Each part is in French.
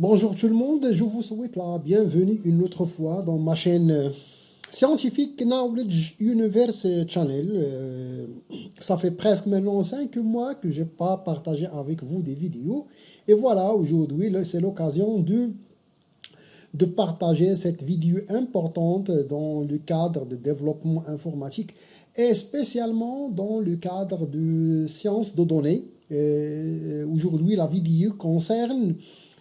Bonjour tout le monde, je vous souhaite la bienvenue une autre fois dans ma chaîne scientifique Knowledge Universe Channel. Ça fait presque maintenant 5 mois que je n'ai pas partagé avec vous des vidéos. Et voilà, aujourd'hui, c'est l'occasion de partager cette vidéo importante dans le cadre de développement informatique et spécialement dans le cadre de sciences de données. Aujourd'hui, la vidéo concerne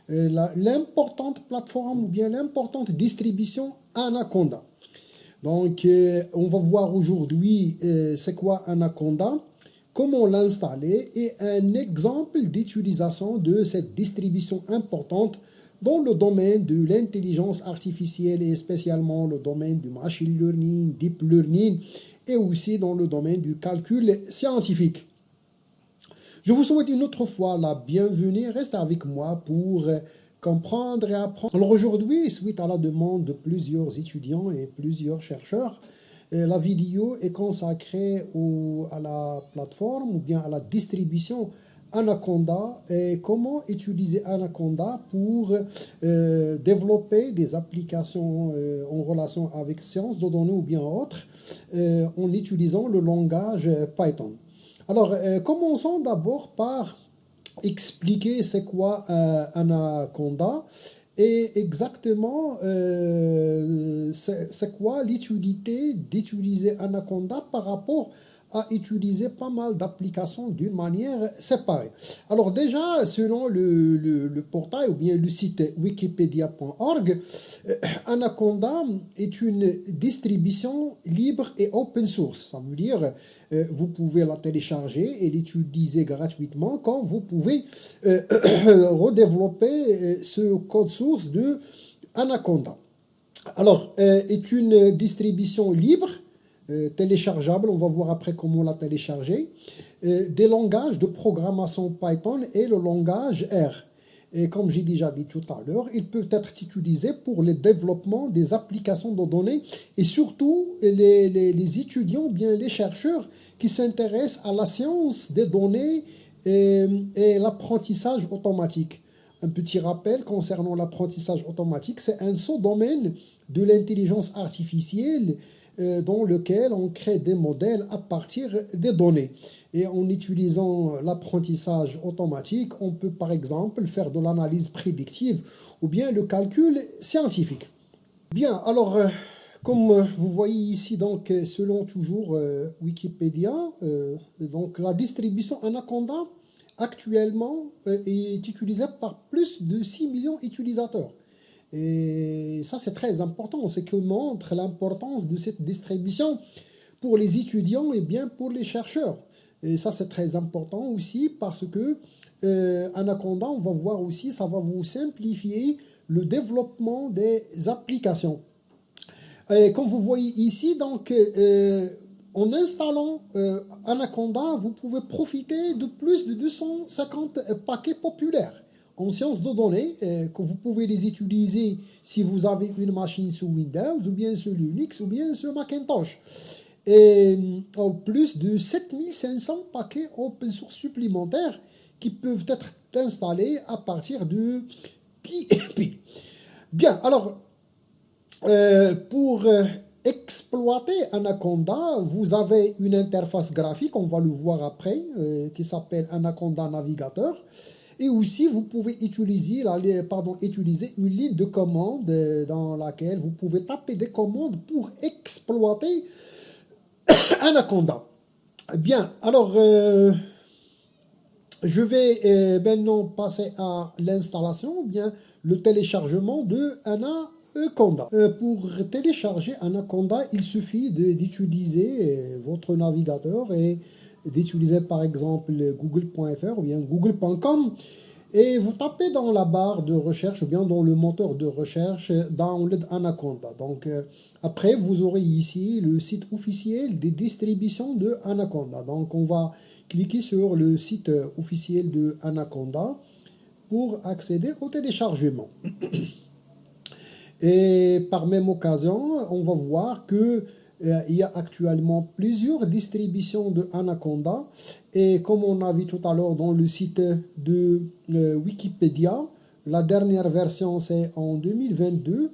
l'importante plateforme ou bien l'importante distribution Anaconda. Donc, on va voir aujourd'hui c'est quoi Anaconda, comment l'installer et un exemple d'utilisation de cette distribution importante dans le domaine de l'intelligence artificielle et spécialement le domaine du machine learning, deep learning et aussi dans le domaine du calcul scientifique. Je vous souhaite une autre fois la bienvenue. Restez avec moi pour comprendre et apprendre. Alors aujourd'hui, suite à la demande de plusieurs étudiants et plusieurs chercheurs, la vidéo est consacrée à la plateforme ou bien à la distribution Anaconda et comment utiliser Anaconda pour développer des applications en relation avec sciences de données ou bien autres en utilisant le langage Python. Alors, commençons d'abord par expliquer c'est quoi Anaconda et exactement c'est quoi l'utilité d'utiliser Anaconda par rapport à utiliser pas mal d'applications d'une manière séparée. Alors déjà, selon le portail ou bien le site wikipedia.org, Anaconda est une distribution libre et open source. Ça veut dire vous pouvez la télécharger et l'utiliser gratuitement quand vous pouvez redévelopper ce code source de Anaconda. Alors, est une distribution libre, téléchargeable, on va voir après comment la télécharger, des langages de programmation Python et le langage R. Et comme j'ai déjà dit tout à l'heure, ils peuvent être utilisés pour le développement des applications de données et surtout les étudiants, bien les chercheurs qui s'intéressent à la science des données et l'apprentissage automatique. Un petit rappel concernant l'apprentissage automatique, c'est un sous-domaine de l'intelligence artificielle dans lequel on crée des modèles à partir des données. Et en utilisant l'apprentissage automatique, on peut par exemple faire de l'analyse prédictive ou bien le calcul scientifique. Bien, alors, comme vous voyez ici, donc, selon toujours Wikipédia, donc, la distribution Anaconda actuellement est utilisée par plus de 6 millions d'utilisateurs. Et ça, c'est très important, c'est que montre l'importance de cette distribution pour les étudiants et bien pour les chercheurs. Et ça, c'est très important aussi parce que Anaconda, on va voir aussi, ça va vous simplifier le développement des applications. Et comme vous voyez ici, donc, en installant Anaconda, vous pouvez profiter de plus de 250 paquets populaires en sciences de données, que vous pouvez les utiliser si vous avez une machine sous Windows, ou bien sur Linux, ou bien sur Macintosh. Et en plus de 7500 paquets open source supplémentaires qui peuvent être installés à partir de PHP. Bien, alors, pour exploiter Anaconda, vous avez une interface graphique, on va le voir après, qui s'appelle Anaconda Navigateur. Et aussi, vous pouvez utiliser une ligne de commande dans laquelle vous pouvez taper des commandes pour exploiter Anaconda. Bien, alors, je vais maintenant passer à l'installation, ou bien le téléchargement de Anaconda. Pour télécharger Anaconda, il suffit d'utiliser votre navigateur et d'utiliser par exemple google.fr ou bien google.com et vous tapez dans la barre de recherche ou bien dans le moteur de recherche Download Anaconda. Donc après vous aurez ici le site officiel des distributions de Anaconda. Donc on va cliquer sur le site officiel de Anaconda pour accéder au téléchargement. Et par même occasion, on va voir que il y a actuellement plusieurs distributions de Anaconda et comme on a vu tout à l'heure dans le site de Wikipédia, La dernière version, c'est en 2022.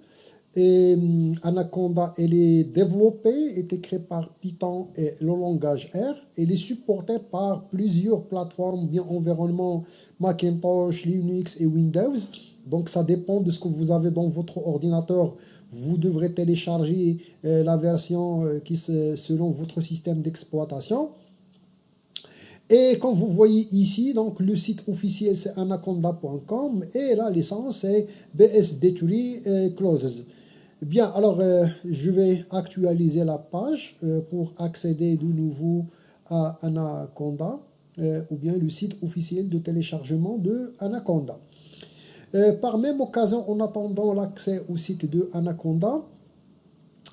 Et Anaconda, elle est développée, est écrite par Python et le langage R. Elle est supportée par plusieurs plateformes, bien environnement Macintosh, Linux et Windows. Donc ça dépend de ce que vous avez dans votre ordinateur. Vous devrez télécharger la version selon votre système d'exploitation. Et comme vous voyez ici, donc le site officiel c'est anaconda.com et la licence c'est BSD Clauses. Bien, alors je vais actualiser la page pour accéder de nouveau à Anaconda ou bien le site officiel de téléchargement de Anaconda. Par même occasion, en attendant l'accès au site de Anaconda,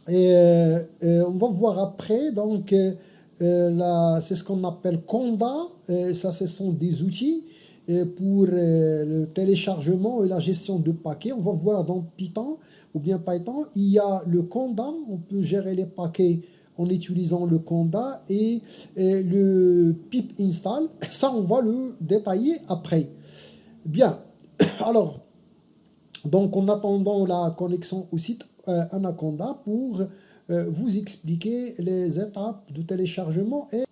on va voir après, donc c'est ce qu'on appelle Conda, ça ce sont des outils pour le téléchargement et la gestion de paquets. On va voir dans Python ou bien Python, il y a le Conda, on peut gérer les paquets en utilisant le Conda et le pip install, ça on va le détailler après. Bien, alors, donc en attendant la connexion au site Anaconda pour vous expliquer les étapes de téléchargement. Et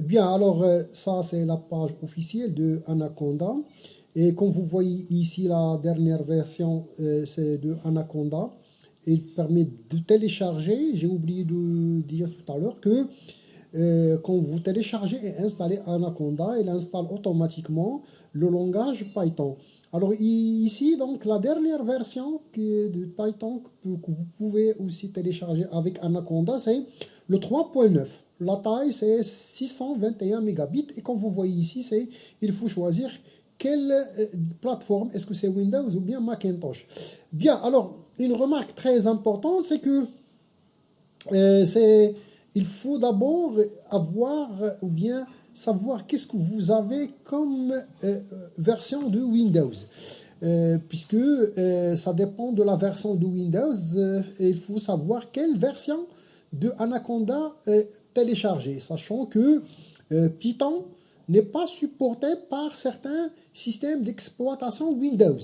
bien, alors ça c'est la page officielle de Anaconda. Et comme vous voyez ici, la dernière version c'est de Anaconda. Il permet de télécharger, j'ai oublié de dire tout à l'heure que quand vous téléchargez et installez Anaconda, il installe automatiquement le langage Python. Alors ici, donc la dernière version de Python que vous pouvez aussi télécharger avec Anaconda, c'est le 3.9. La taille, c'est 621 mégabits. Et comme vous voyez ici, il faut choisir quelle plateforme, est-ce que c'est Windows ou bien Macintosh. Bien, alors, une remarque très importante, c'est que il faut d'abord avoir ou bien savoir qu'est-ce que vous avez comme version de Windows. Puisque ça dépend de la version de Windows, et il faut savoir quelle version de Anaconda télécharger, sachant que Python n'est pas supporté par certains systèmes d'exploitation Windows.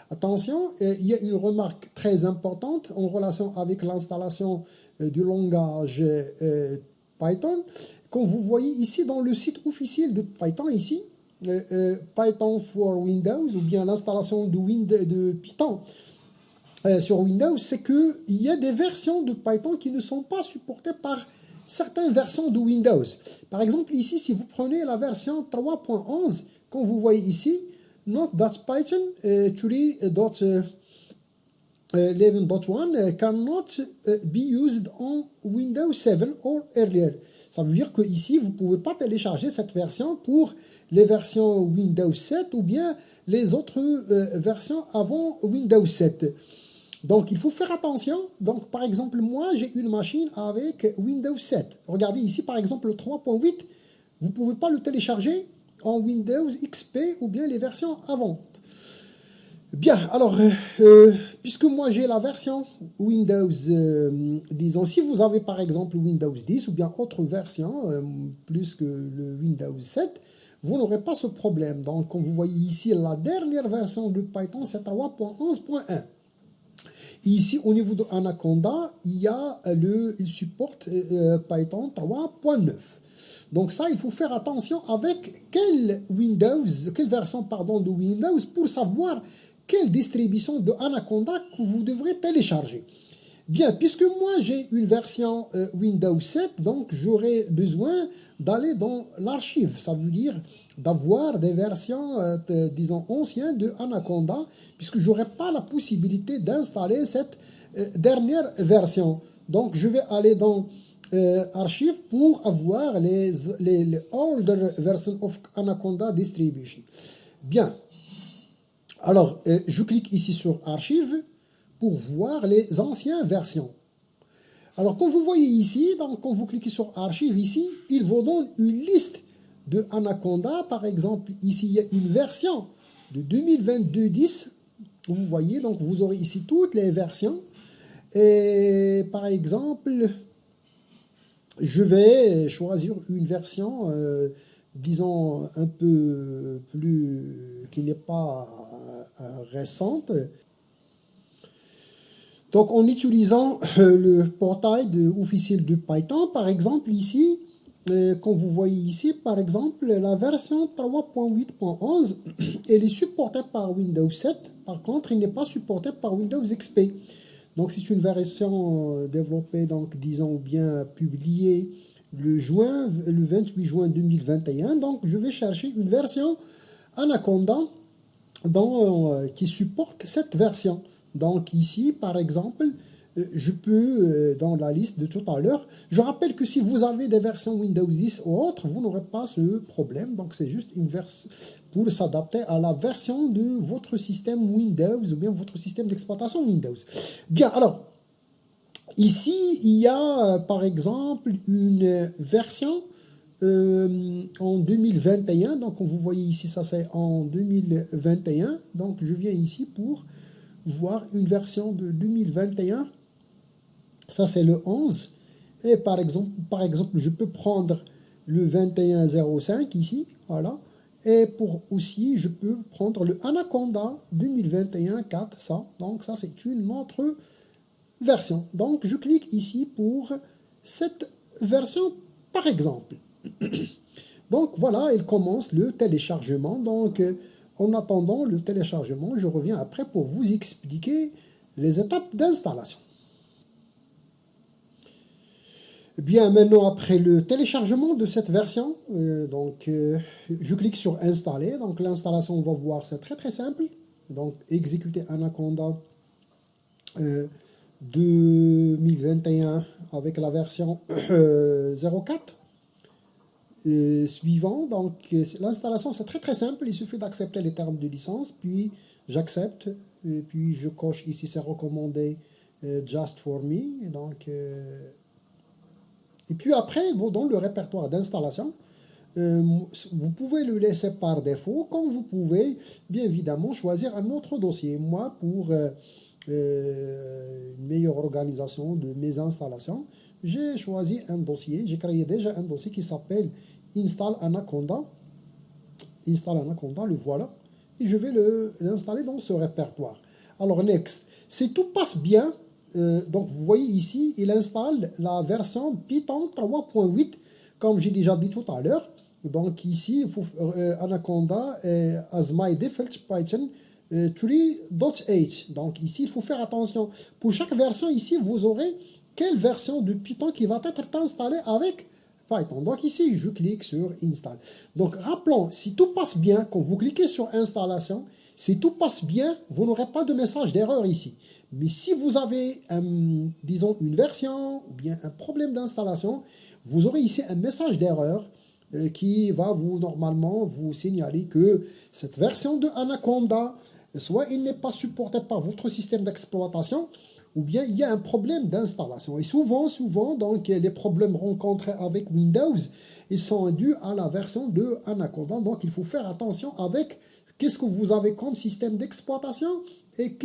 Attention, il y a une remarque très importante en relation avec l'installation du langage Python. Comme vous voyez ici dans le site officiel de Python, ici, Python for Windows, ou bien l'installation de Python sur Windows, c'est qu'il y a des versions de Python qui ne sont pas supportées par certaines versions de Windows. Par exemple, ici, si vous prenez la version 3.11, comme vous voyez ici, Note.Python 11.1 cannot be used on Windows 7 or earlier. Ça veut dire que ici vous ne pouvez pas télécharger cette version pour les versions Windows 7 ou bien les autres versions avant Windows 7. Donc il faut faire attention. Donc par exemple, moi j'ai une machine avec Windows 7. Regardez ici par exemple le 3.8, vous ne pouvez pas le télécharger en Windows XP ou bien les versions avant. Bien, alors, puisque moi j'ai la version Windows, disons, si vous avez par exemple Windows 10 ou bien autre version, plus que le Windows 7, vous n'aurez pas ce problème. Donc, comme vous voyez ici, la dernière version de Python, c'est 3.11.1. Ici, au niveau de Anaconda, il supporte Python 3.9. Donc ça, il faut faire attention avec quelle version de Windows pour savoir quelle distribution de Anaconda que vous devrez télécharger. Bien, puisque moi j'ai une version Windows 7, donc j'aurai besoin d'aller dans l'archive. Ça veut dire d'avoir des versions, disons, anciennes de Anaconda, puisque je n'aurai pas la possibilité d'installer cette dernière version. Donc je vais aller dans archives pour avoir les older version of Anaconda distribution. Bien. Alors, je clique ici sur Archives pour voir les anciennes versions. Alors, comme vous voyez ici, donc, quand vous cliquez sur Archives ici, il vous donne une liste de Anaconda. Par exemple, ici, il y a une version de 2022-10. Vous voyez, donc vous aurez ici toutes les versions. Et par exemple, je vais choisir une version, disons, un peu plus, qui n'est pas récente. Donc, en utilisant le portail officiel de Python, par exemple, ici, comme vous voyez ici, par exemple, la version 3.8.11, elle est supportée par Windows 7. Par contre, elle n'est pas supportée par Windows XP. Donc, c'est une version développée, donc, disons, ou bien publiée le 28 juin 2021. Donc, je vais chercher une version Anaconda qui supporte cette version. Donc ici, par exemple, je peux, dans la liste de tout à l'heure, je rappelle que si vous avez des versions Windows 10 ou autres, vous n'aurez pas ce problème. Donc c'est juste une version pour s'adapter à la version de votre système Windows ou bien votre système d'exploitation Windows. Bien, alors, ici, il y a par exemple une version en 2021. Donc, comme vous voyez ici, ça c'est en 2021. Donc, je viens ici pour voir une version de 2021. Ça, c'est le 11. Et par exemple, je peux prendre le 21.05 ici. Voilà. Et pour aussi, je peux prendre le Anaconda 2021.4. Ça. Donc, ça, c'est une autre version. Donc, je clique ici pour cette version, par exemple. Donc, voilà, il commence le téléchargement. Donc, en attendant le téléchargement, je reviens après pour vous expliquer les étapes d'installation. Bien, maintenant, après le téléchargement de cette version, je clique sur Installer. Donc, l'installation, on va voir, c'est très très simple. Donc, exécuter Anaconda 2021 avec la version 04. Suivant, donc l'installation c'est très très simple, il suffit d'accepter les termes de licence, puis j'accepte, puis je coche ici c'est recommandé just for me, donc et puis après dans le répertoire d'installation, vous pouvez le laisser par défaut, comme vous pouvez bien évidemment choisir un autre dossier. Moi, pour une meilleure organisation de mes installations, j'ai choisi un dossier, j'ai créé déjà un dossier qui s'appelle Install Anaconda. Install Anaconda, le voilà. Et je vais l'installer dans ce répertoire. Alors, next. Si tout passe bien, donc vous voyez ici, il installe la version Python 3.8, comme j'ai déjà dit tout à l'heure. Donc ici, il faut, Anaconda as my default Python 3.8. Donc ici, il faut faire attention. Pour chaque version, ici, vous aurez quelle version de Python qui va être installée avec Python. Donc ici, je clique sur Install. Donc rappelons, si tout passe bien, quand vous cliquez sur Installation, si tout passe bien, vous n'aurez pas de message d'erreur ici. Mais si vous avez, disons, une version ou bien un problème d'installation, vous aurez ici un message d'erreur qui va normalement vous signaler que cette version de Anaconda, soit il n'est pas supporté par votre système d'exploitation, ou bien il y a un problème d'installation. Et souvent, donc, les problèmes rencontrés avec Windows, ils sont dus à la version de Anaconda. Donc, il faut faire attention avec qu'est-ce que vous avez comme système d'exploitation et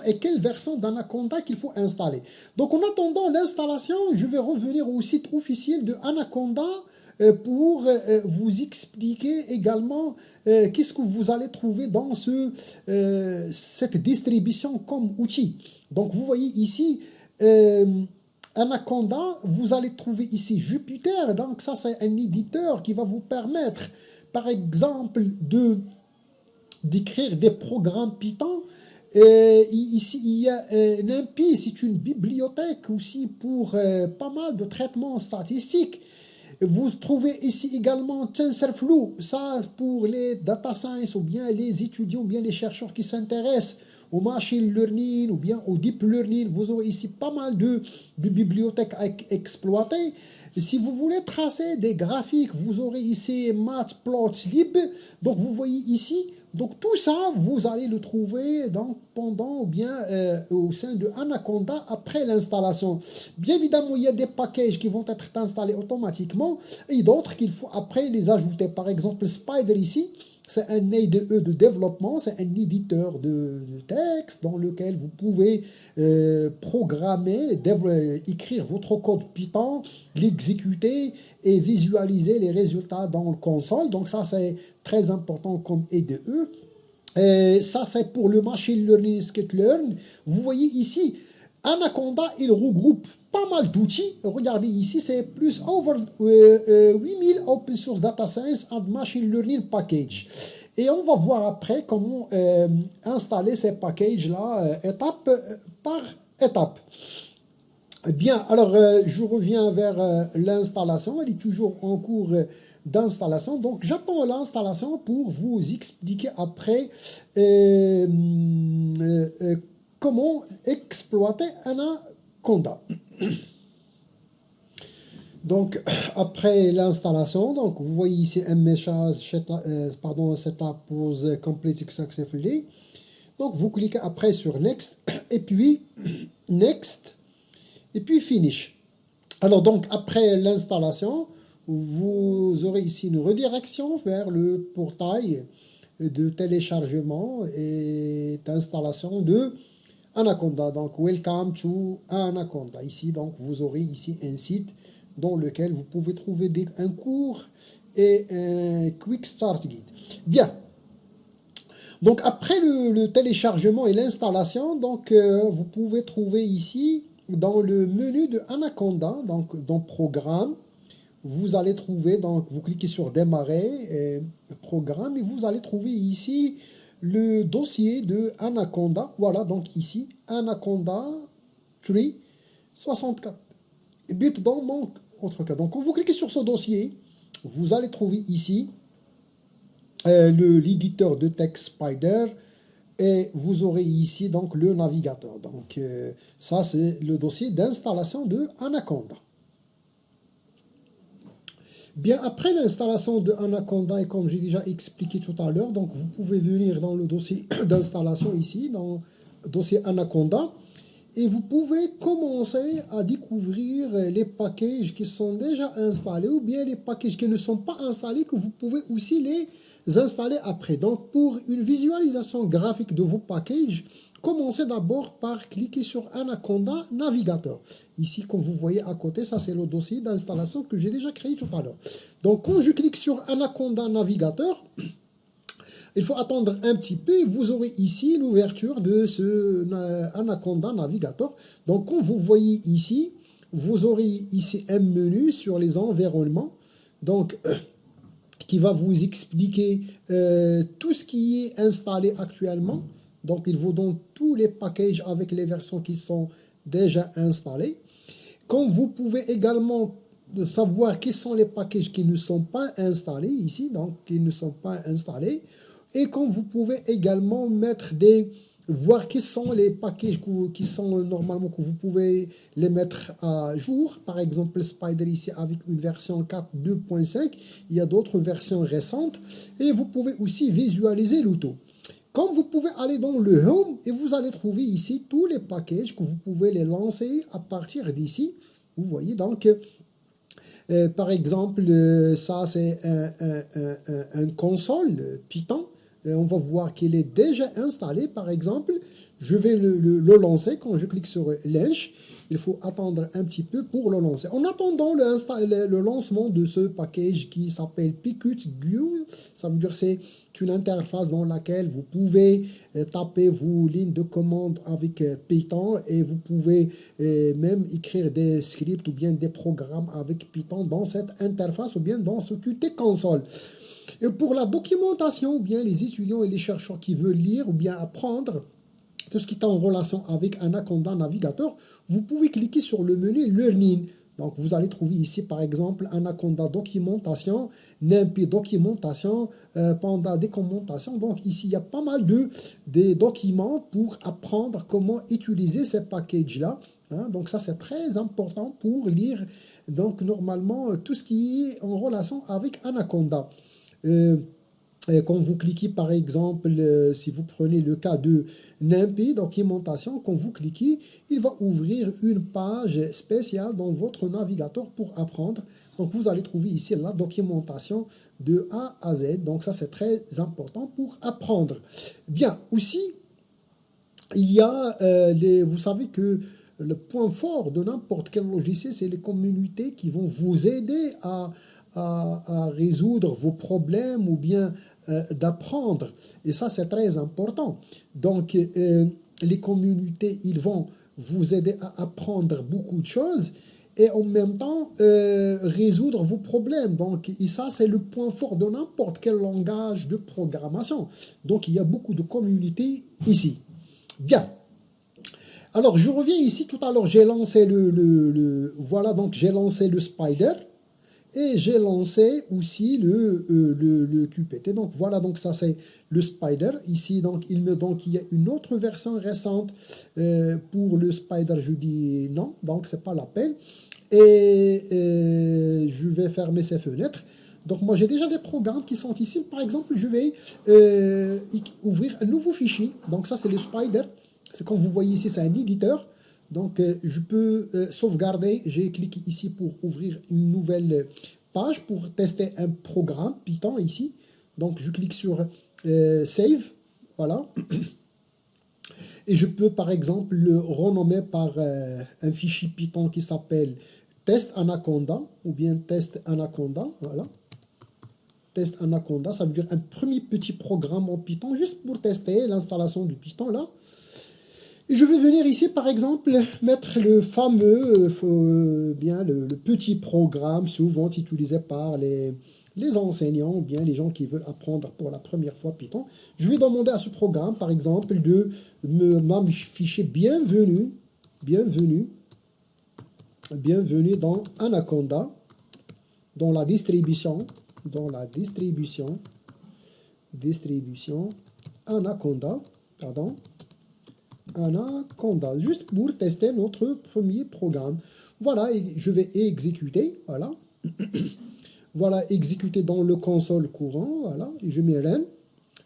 et quelle version d'Anaconda qu'il faut installer. Donc, en attendant l'installation, je vais revenir au site officiel de Anaconda pour vous expliquer également qu'est-ce que vous allez trouver dans cette distribution comme outil. Donc, vous voyez ici, Anaconda, vous allez trouver ici Jupyter. Donc, ça, c'est un éditeur qui va vous permettre, par exemple, d'écrire des programmes Python. Ici, il y a NumPy, c'est une bibliothèque aussi pour pas mal de traitements statistiques. Vous trouvez ici également TensorFlow, ça pour les data science ou bien les étudiants, ou bien les chercheurs qui s'intéressent au machine learning ou bien au deep learning. Vous aurez ici pas mal de bibliothèques à exploiter. Et si vous voulez tracer des graphiques, vous aurez ici Matplotlib. Donc vous voyez ici, donc tout ça, vous allez le trouver pendant ou bien au sein de Anaconda après l'installation. Bien évidemment, il y a des packages qui vont être installés automatiquement et d'autres qu'il faut après les ajouter. Par exemple, Spider ici, c'est un IDE de développement, c'est un éditeur de texte dans lequel vous pouvez programmer, écrire votre code Python, l'exécuter et visualiser les résultats dans le console. Donc ça, c'est très important comme IDE. Ça, c'est pour le machine learning, scikit-learn. Vous voyez ici, Anaconda, il regroupe pas mal d'outils. Regardez ici, c'est plus over 8000 open source data science and machine learning package. Et on va voir après comment installer ces packages-là, étape par étape. Bien, alors je reviens vers l'installation. Elle est toujours en cours d'installation. Donc j'attends l'installation pour vous expliquer après comment exploiter Anaconda. Donc après l'installation, donc vous voyez ici un message, pardon, setup was completed successfully. Donc vous cliquez après sur Next et puis Next. Et puis finish. Alors donc après l'installation, vous aurez ici une redirection vers le portail de téléchargement et d'installation de Anaconda. Donc welcome to Anaconda. Ici donc vous aurez ici un site dans lequel vous pouvez trouver un cours et un quick start guide. Bien. Donc après le téléchargement et l'installation, donc vous pouvez trouver ici dans le menu de Anaconda, donc dans Programme, vous allez trouver, donc vous cliquez sur Démarrer, Programme, et vous allez trouver ici le dossier de Anaconda. Voilà, donc ici, Anaconda 364 bits dans mon autre cas. Donc quand vous cliquez sur ce dossier, vous allez trouver ici l'éditeur de texte Spider. Et vous aurez ici donc le navigateur. Donc ça c'est le dossier d'installation de Anaconda. Bien après l'installation de Anaconda, et comme j'ai déjà expliqué tout à l'heure, donc vous pouvez venir dans le dossier d'installation ici, dans le dossier Anaconda, et vous pouvez commencer à découvrir les packages qui sont déjà installés ou bien les packages qui ne sont pas installés, que vous pouvez aussi les installer après. Donc pour une visualisation graphique de vos packages, commencez d'abord par cliquer sur Anaconda Navigateur. Ici, comme vous voyez à côté, ça c'est le dossier d'installation que j'ai déjà créé tout à l'heure. Donc quand je clique sur Anaconda Navigateur, il faut attendre un petit peu et vous aurez ici l'ouverture de ce Anaconda Navigateur. Donc, comme vous voyez ici, vous aurez ici un menu sur les environnements. Donc, qui va vous expliquer tout ce qui est installé actuellement. Donc, il vous donne tous les packages avec les versions qui sont déjà installées. Comme vous pouvez également savoir quels sont les packages qui ne sont pas installés ici, donc qui ne sont pas installés. Et comme vous pouvez également voir quels sont les packages qui sont normalement que vous pouvez les mettre à jour. Par exemple, Spider ici avec une version 4.2.5. Il y a d'autres versions récentes. Et vous pouvez aussi visualiser le tout. Comme vous pouvez aller dans le Home et vous allez trouver ici tous les packages que vous pouvez les lancer à partir d'ici. Vous voyez donc, par exemple, ça c'est un console Python. On va voir qu'il est déjà installé. Par exemple, je vais le lancer. Quand je clique sur Launch, il faut attendre un petit peu pour le lancer. En attendant le lancement de ce package qui s'appelle PQt-GUI, ça veut dire c'est une interface dans laquelle vous pouvez taper vos lignes de commande avec Python et vous pouvez même écrire des scripts ou bien des programmes avec Python dans cette interface ou bien dans ce Qt console. Et pour la documentation, ou bien les étudiants et les chercheurs qui veulent lire ou bien apprendre tout ce qui est en relation avec Anaconda Navigateur, vous pouvez cliquer sur le menu Learning. Donc, vous allez trouver ici, par exemple, Anaconda Documentation, NumPy Documentation, Panda Documentation. Donc, ici, il y a pas mal de documents pour apprendre comment utiliser ces packages-là. Hein. Donc, ça, c'est très important pour lire, donc, normalement, tout ce qui est en relation avec Anaconda. Quand vous cliquez par exemple, si vous prenez le cas de NumPy documentation, quand vous cliquez, il va ouvrir une page spéciale dans votre navigateur pour apprendre. Donc vous allez trouver ici la documentation de A à Z. Donc ça c'est très important pour apprendre. Bien, aussi, il y a vous savez que le point fort de n'importe quel logiciel, c'est les communautés qui vont vous aider à à résoudre vos problèmes ou bien d'apprendre. Et ça, c'est très important. Donc, les communautés, ils vont vous aider à apprendre beaucoup de choses et en même temps résoudre vos problèmes. Donc, et ça, c'est le point fort de n'importe quel langage de programmation. Donc, il y a beaucoup de communautés ici. Bien. Alors, je reviens ici. Tout à l'heure, j'ai lancé voilà, donc j'ai lancé le Spider. Et j'ai lancé aussi le QPT. Donc voilà, donc ça c'est le Spider. Ici, donc il y a une autre version récente pour le Spider. Je dis non, donc c'est pas la peine. Et je vais fermer ces fenêtres. Donc moi j'ai déjà des programmes qui sont ici. Par exemple, je vais ouvrir un nouveau fichier. Donc ça c'est le Spider. C'est comme vous voyez ici, c'est un éditeur. Donc, je peux sauvegarder. J'ai cliqué ici pour ouvrir une nouvelle page pour tester un programme Python ici. Donc, je clique sur Save. Voilà. Et je peux, par exemple, le renommer par un fichier Python qui s'appelle Test Anaconda ou bien Test Anaconda. Voilà. Test Anaconda, ça veut dire un premier petit programme en Python juste pour tester l'installation du Python là. Et je vais venir ici, par exemple, mettre le fameux, bien le petit programme souvent utilisé par les enseignants ou bien les gens qui veulent apprendre pour la première fois Python. Je vais demander à ce programme, par exemple, de m'afficher bienvenue dans Anaconda, dans la distribution Anaconda, pardon. Anaconda, juste pour tester notre premier programme. Voilà, et je vais exécuter, voilà. Voilà, exécuter dans le console courant, voilà, et je mets run.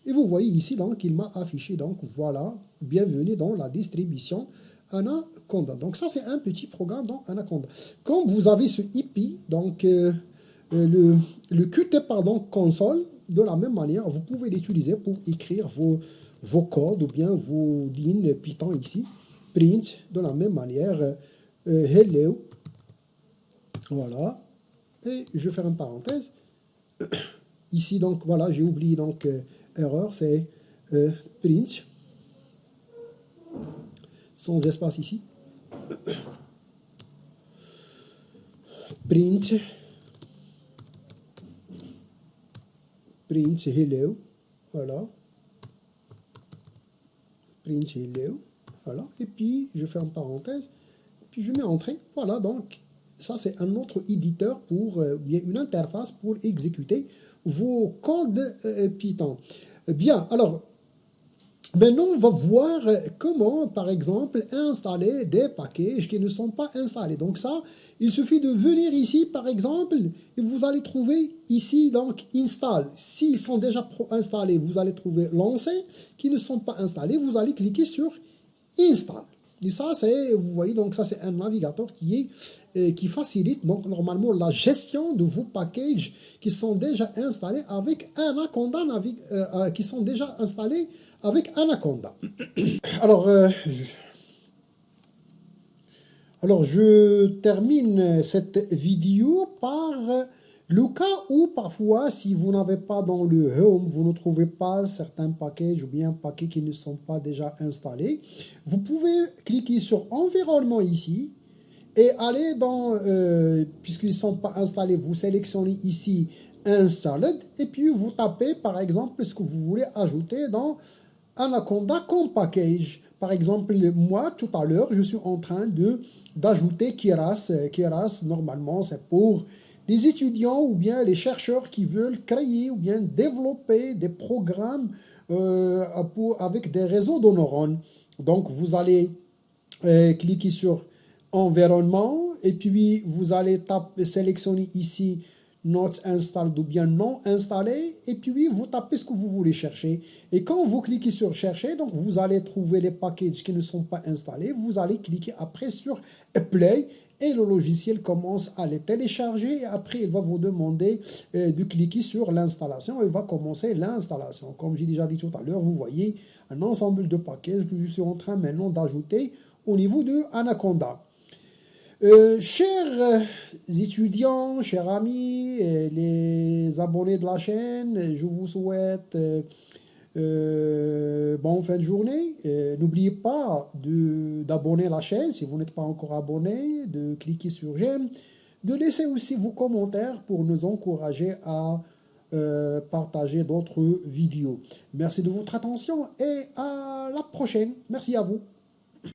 Et vous voyez ici, donc, il m'a affiché, donc, voilà, bienvenue dans la distribution Anaconda. Donc, ça, c'est un petit programme dans Anaconda. Quand vous avez ce IP, donc, le Qt, pardon, console, de la même manière, vous pouvez l'utiliser pour écrire vos codes ou bien vos lignes Python ici. Print, de la même manière, hello. Voilà. Et je vais faire une parenthèse. Ici, donc, voilà, j'ai oublié, donc, erreur, c'est print. Sans espace ici. Print. Print hello. Voilà. Print hello. Voilà. Et puis, je fais une parenthèse. Puis, je mets entrée. Voilà, donc, ça, c'est un autre éditeur pour, bien, une interface pour exécuter vos codes Python. Bien, alors, maintenant, on va voir comment, par exemple, installer des packages qui ne sont pas installés. Donc ça, il suffit de venir ici, par exemple, et vous allez trouver ici, donc, install. S'ils sont déjà installés, vous allez trouver lancer, qui ne sont pas installés, vous allez cliquer sur install. Et ça, c'est, vous voyez, donc ça, c'est un navigateur qui facilite, donc, normalement, la gestion de vos packages qui sont déjà installés avec Anaconda, qui sont déjà installés avec Anaconda. Alors, je termine cette vidéo par le cas où parfois, si vous n'avez pas dans le Home, vous ne trouvez pas certains packages ou bien paquets qui ne sont pas déjà installés, vous pouvez cliquer sur Environnement ici et aller dans, puisqu'ils ne sont pas installés, vous sélectionnez ici Installed et puis vous tapez par exemple ce que vous voulez ajouter dans Anaconda comme package. Par exemple, moi, tout à l'heure, je suis en train d'ajouter Keras. Keras, normalement, c'est pour les étudiants ou bien les chercheurs qui veulent créer ou bien développer des programmes avec des réseaux de neurones. Donc, vous allez cliquer sur Environnement et puis vous allez sélectionner ici not installed ou bien non installé, et puis vous tapez ce que vous voulez chercher. Et quand vous cliquez sur chercher, donc vous allez trouver les packages qui ne sont pas installés, vous allez cliquer après sur Apply, et le logiciel commence à les télécharger, et après il va vous demander de cliquer sur l'installation, et il va commencer l'installation. Comme j'ai déjà dit tout à l'heure, vous voyez un ensemble de packages que je suis en train maintenant d'ajouter au niveau de Anaconda. Chers étudiants, chers amis, les abonnés de la chaîne, je vous souhaite bonne fin de journée. N'oubliez pas d'abonner la chaîne si vous n'êtes pas encore abonné, de cliquer sur j'aime, de laisser aussi vos commentaires pour nous encourager à partager d'autres vidéos. Merci de votre attention et à la prochaine. Merci à vous.